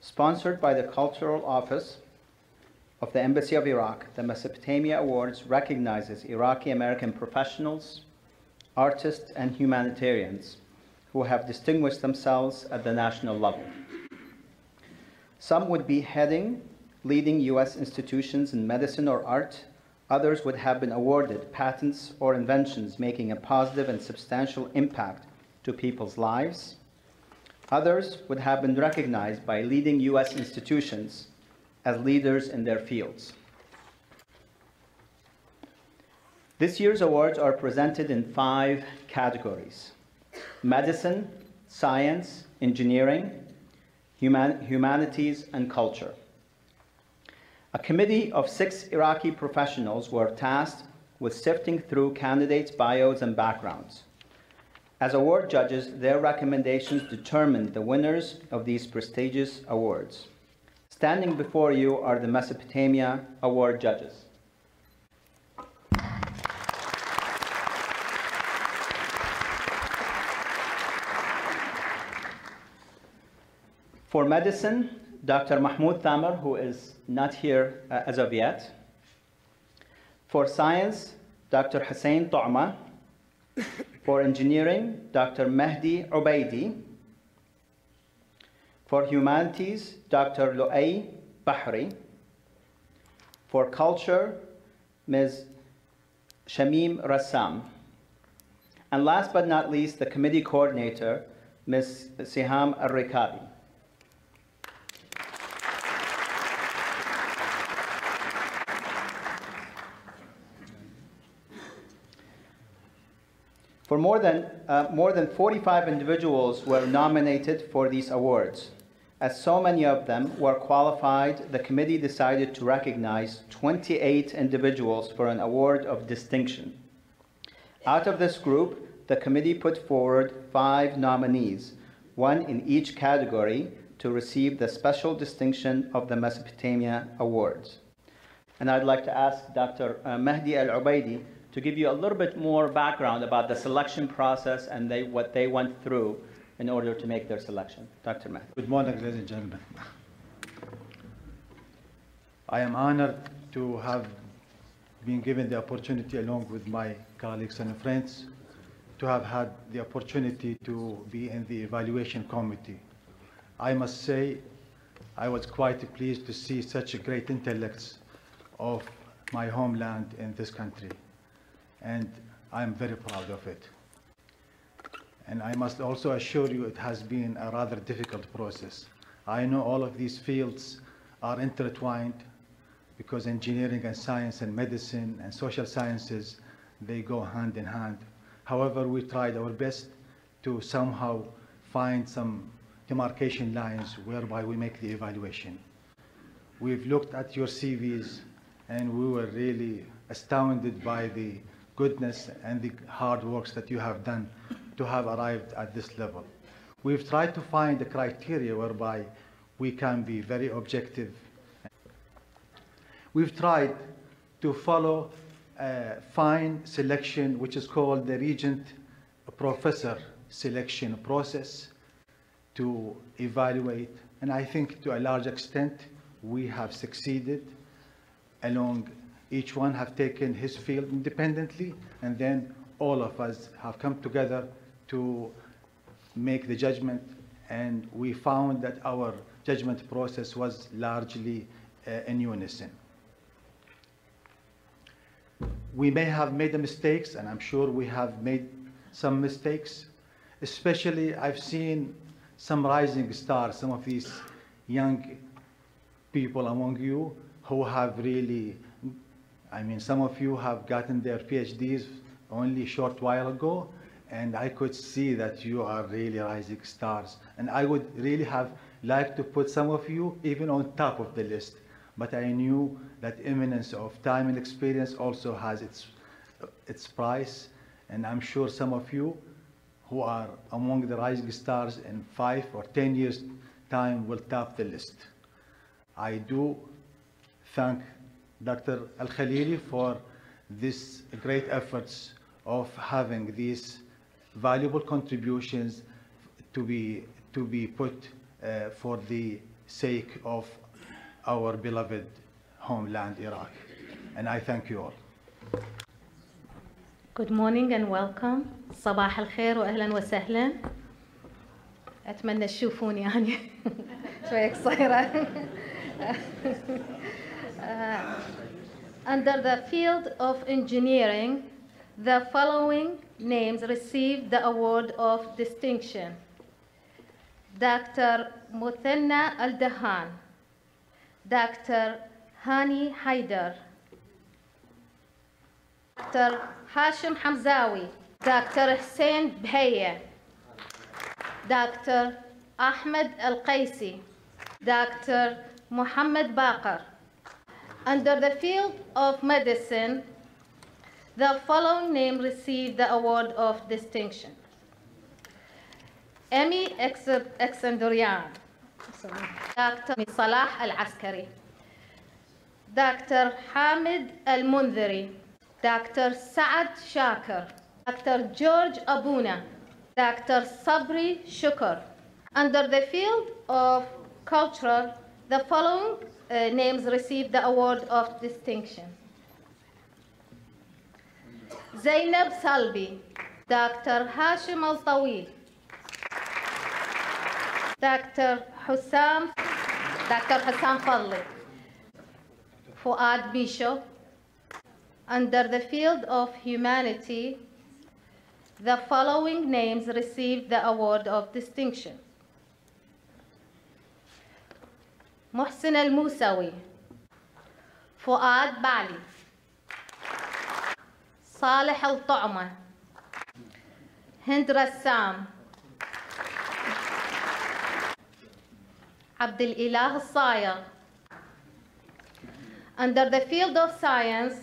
Sponsored by the Cultural Office of the Embassy of Iraq, the Mesopotamia Awards recognizes Iraqi American professionals, artists, and humanitarians who have distinguished themselves at the national level. Some would be heading leading U.S. institutions in medicine or art. Others would have been awarded patents or inventions making a positive and substantial impact to people's lives. Others would have been recognized by leading U.S. institutions as leaders in their fields. This year's awards are presented in 5 categories: medicine, science, engineering, humanities, and culture. A committee of 6 Iraqi professionals were tasked with sifting through candidates' bios and backgrounds. As award judges, their recommendations determined the winners of these prestigious awards. Standing before you are the Mesopotamia Award judges. For medicine, Dr. Mahmoud Thamer, who is not here as of yet. For science, Dr. Hussein Tu'ma. For engineering, Dr. Mehdi Ubaidi. For humanities, Dr. Lu'ay Bahri. For culture, Ms. Shamim Rassam. And last but not least, the committee coordinator, Ms. Siham Al-Rikabi. For more than 45 individuals were nominated for these awards. As so many of them were qualified, the committee decided to recognize 28 individuals for an award of distinction. Out of this group, the committee put forward 5 nominees, 1 in each category, to receive the special distinction of the Mesopotamia Awards. And I'd like to ask Dr. Mehdi Al-Ubaidi to give you a little bit more background about the selection process and what they went through in order to make their selection. Dr. Mehdi. Good morning, ladies and gentlemen. I am honored to have been given the opportunity, along with my colleagues and friends, to have had the opportunity to be in the evaluation committee. I must say, I was quite pleased to see such great intellects of my homeland in this country, and I'm very proud of it. And I must also assure you it has been a rather difficult process. I know all of these fields are intertwined because engineering and science and medicine and social sciences, they go hand in hand. However, we tried our best to somehow find some demarcation lines whereby we make the evaluation. We've looked at your CVs and we were really astounded by the goodness and the hard works that you have done to have arrived at this level. We've tried to find a criteria whereby we can be very objective. We've tried to follow a fine selection, which is called the Regent Professor selection process, to evaluate. And I think to a large extent, we have succeeded. Along each one have taken his field independently, and then all of us have come together to make the judgment, and we found that our judgment process was largely in unison. We may have made mistakes, and I'm sure we have made some mistakes. Especially, I've seen some rising stars, some of these young people among you who have really, I mean, some of you have gotten their PhDs only a short while ago, and I could see that you are really rising stars. And I would really have liked to put some of you even on top of the list, but I knew that eminence of time and experience also has its price, and I'm sure some of you who are among the rising stars in 5 or 10 years' time will top the list. I do thank Dr. Al-Khalili for these great efforts of having these valuable contributions to be put for the sake of our beloved homeland, Iraq. And I thank you all. Good morning and welcome. صباح الخير وأهلا وسهلا. أتمنى تشوفوني يعني شوية قصيرة. Under the field of engineering, the following names received the award of distinction: Dr. Muthanna Al-Dahan, Dr. Hani Haidar, Dr. Hashim Hamzawi, Dr. Hussein Bhaya, Dr. Ahmed Al-Qaisi, Dr. Muhammad Baqar. Under the field of medicine, the following name received the award of distinction: Amy Exandurian, Dr. Salah Al-Askari, Dr. Hamid Al-Mundhiri, Dr. Saad Shakir, Dr. George Abuna, Dr. Sabri Shukr. Under the field of cultural, the following names received the award of distinction: Zainab Salbi, Dr. Hashim Al-Tawi, Dr. Hussam Fadli, Fuad Misho. Under the field of humanity, the following names received the award of distinction: Muhsin Al-Musawi, Fuad Bali, Salih Al-Ta'ma, Hind Rassam, Abdul Ilah Al-Sayagh. Under the field of science,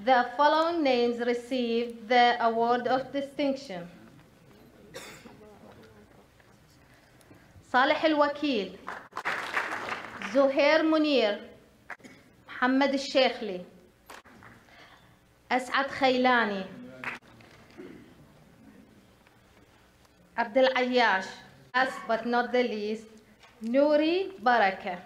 the following names received the award of distinction: Salih Al-Wakil, Zuhair Munir, Muhammad Al-Sheikhli, As'ad Khaylani, Abdul Ayyash. Last but not the least, Nouri Baraka.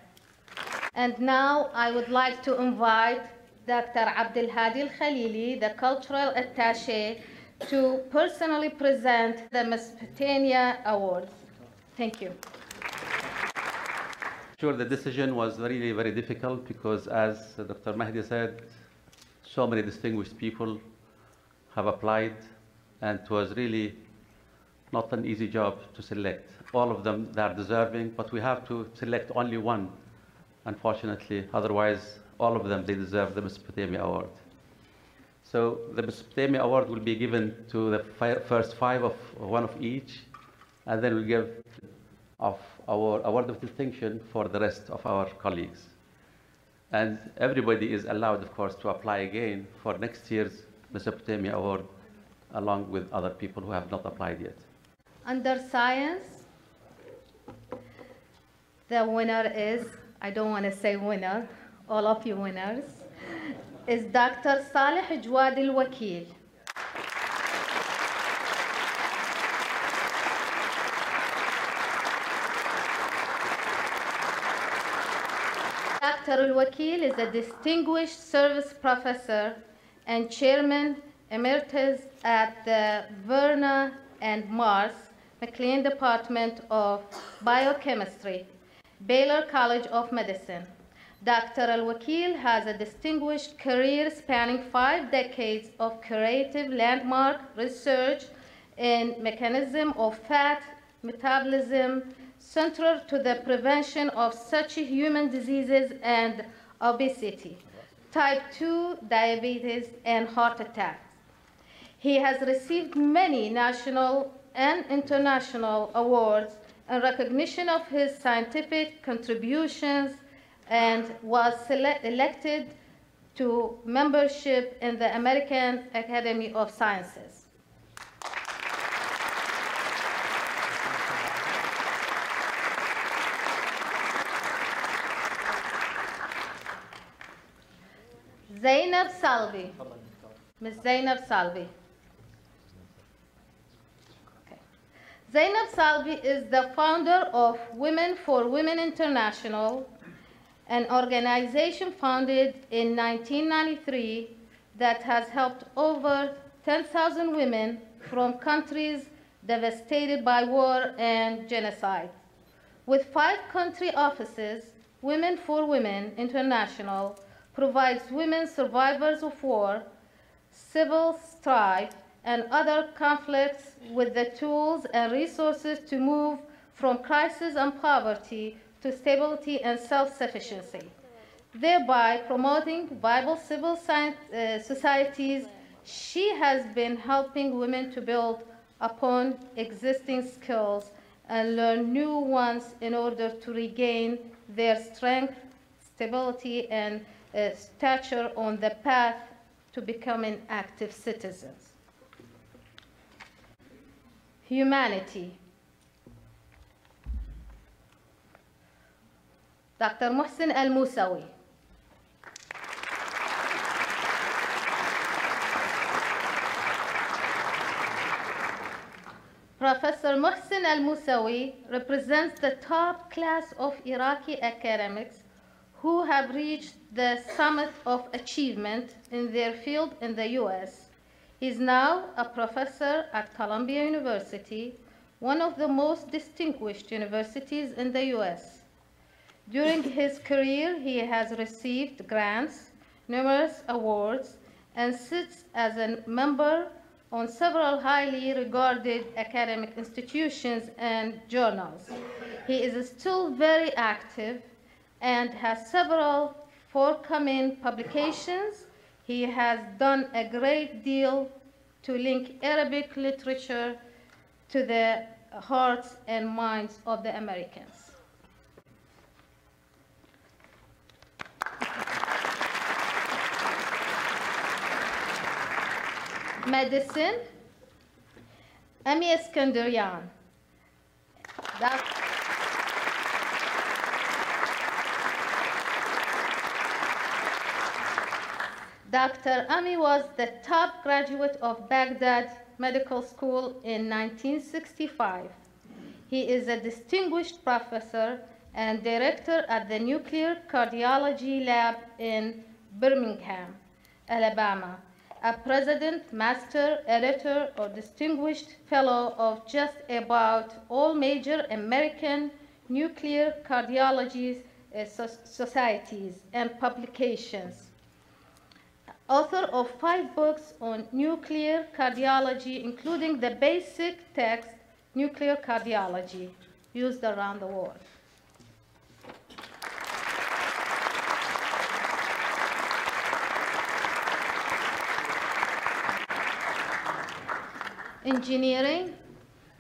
And now I would like to invite Dr. Abdul Hadi Al-Khalili, the Cultural Attaché, to personally present the Mesopotamia Award. Thank you. Sure, the decision was really very difficult because, as Dr. Mahdi said, so many distinguished people have applied, and it was really not an easy job to select. All of them, they are deserving, but we have to select only one, unfortunately. Otherwise, all of them, they deserve the Mesopotamia Award. So the Mesopotamia Award will be given to the first five of one of each, and then we'll give our award of distinction for the rest of our colleagues. And everybody is allowed, of course, to apply again for next year's Mesopotamia Award, along with other people who have not applied yet. Under science, the winner is, I don't want to say winner, all of you winners, is Dr. Salih Jawad Al-Wakil. Dr. Al-Wakil is a distinguished service professor and chairman emeritus at the Verna and Mars McLean Department of Biochemistry, Baylor College of Medicine. Dr. Al-Wakil has a distinguished career spanning 5 decades of creative landmark research in mechanism of fat metabolism, central to the prevention of such human diseases and obesity, type 2 diabetes, and heart attacks. He has received many national and international awards in recognition of his scientific contributions and was elected to membership in the American Academy of Sciences. Zainab Salvi. Ms. Zainab Salvi. Okay. Zainab Salbi is the founder of Women for Women International, an organization founded in 1993 that has helped over 10,000 women from countries devastated by war and genocide. With 5 country offices, Women for Women International provides women survivors of war, civil strife, and other conflicts with the tools and resources to move from crisis and poverty to stability and self-sufficiency, thereby promoting viable civil societies. She has been helping women to build upon existing skills and learn new ones in order to regain their strength, stability, and stature on the path to becoming active citizens. Humanity. Dr. Muhsin Al-Musawi. Professor Muhsin Al-Musawi represents the top class of Iraqi academics who have reached the summit of achievement in their field in the US. He is now a professor at Columbia University, one of the most distinguished universities in the US. During his career, he has received grants, numerous awards, and sits as a member on several highly regarded academic institutions and journals. He is still very active and has several forthcoming publications. He has done a great deal to link Arabic literature to the hearts and minds of the Americans. Medicine, Ami Eskandarian. Dr. Ami was the top graduate of Baghdad Medical School in 1965. He is a distinguished professor and director at the Nuclear Cardiology Lab in Birmingham, Alabama, a president, master, editor, or distinguished fellow of just about all major American nuclear cardiology societies and publications. Author of 5 books on nuclear cardiology, including the basic text, Nuclear Cardiology, used around the world. Engineering,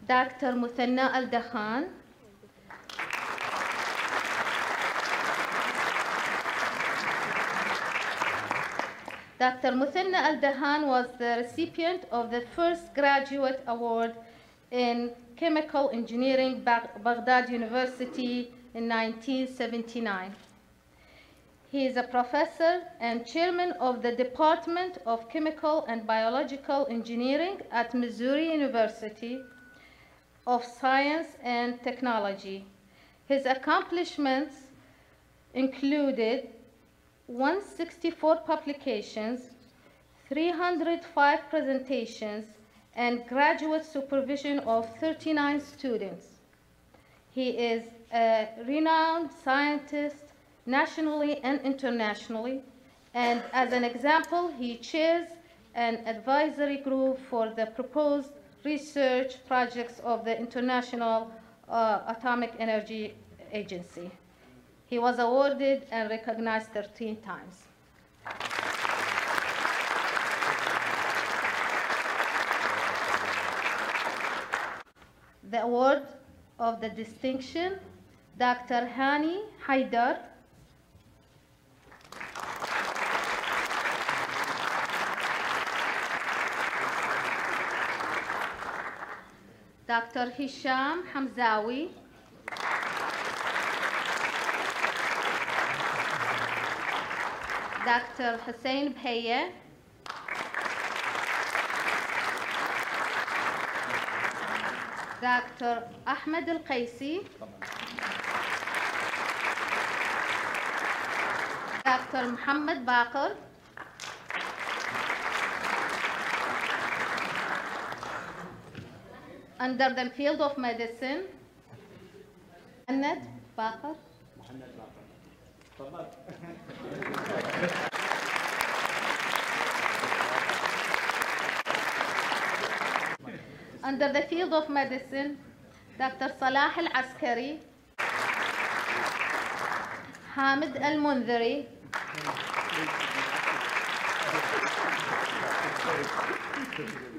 Dr. Muthanna Al-Dakhan. Dr. Muthanna Al-Dakhan was the recipient of the first graduate award in chemical engineering, Baghdad University in 1979. He is a professor and chairman of the Department of Chemical and Biological Engineering at Missouri University of Science and Technology. His accomplishments included 164 publications, 305 presentations, and graduate supervision of 39 students. He is a renowned scientist nationally and internationally, and as an example, he chairs an advisory group for the proposed research projects of the International Atomic Energy Agency. He was awarded and recognized 13 times. The award of the distinction, Dr. Hani Haidar. Dr. Hisham Hamzawi. Dr. Hussein Bhaiya. دكتور أحمد القيسي. دكتور محمد باقر. Under the field of medicine, محمد باقر. Under the field of medicine, Dr. صلاح العسكري. حامد المنذري.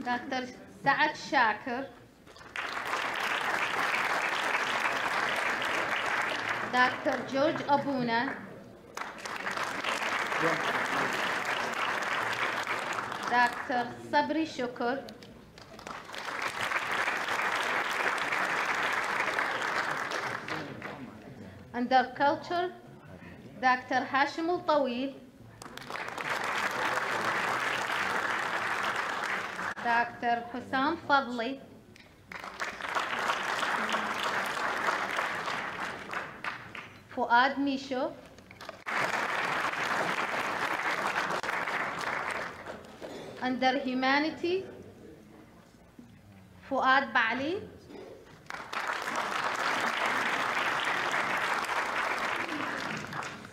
Dr. سعد شاكر. Dr. جورج أبونا. Dr. صبري شكر. Under culture, Dr. هاشم الطويل. Dr. حسام فضلي. فؤاد ميشو. Under humanity, فؤاد بعلي.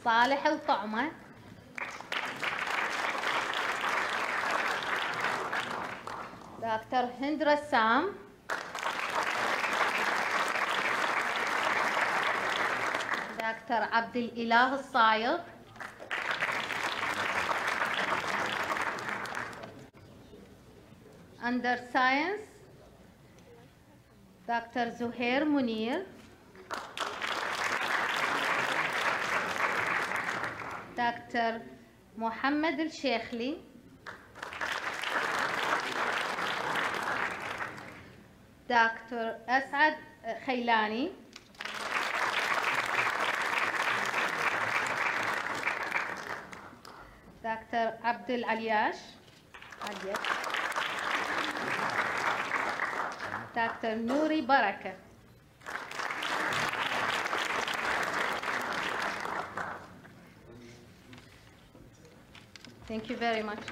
صالح الطعمة. دكتور هند رسام. دكتور عبد الإله الصايغ. Under science, دكتور زهير منير. دكتور محمد الشيخلي. دكتور أسعد خيلاني. دكتور عبد العلياش. دكتور نوري بركة. Thank you very much.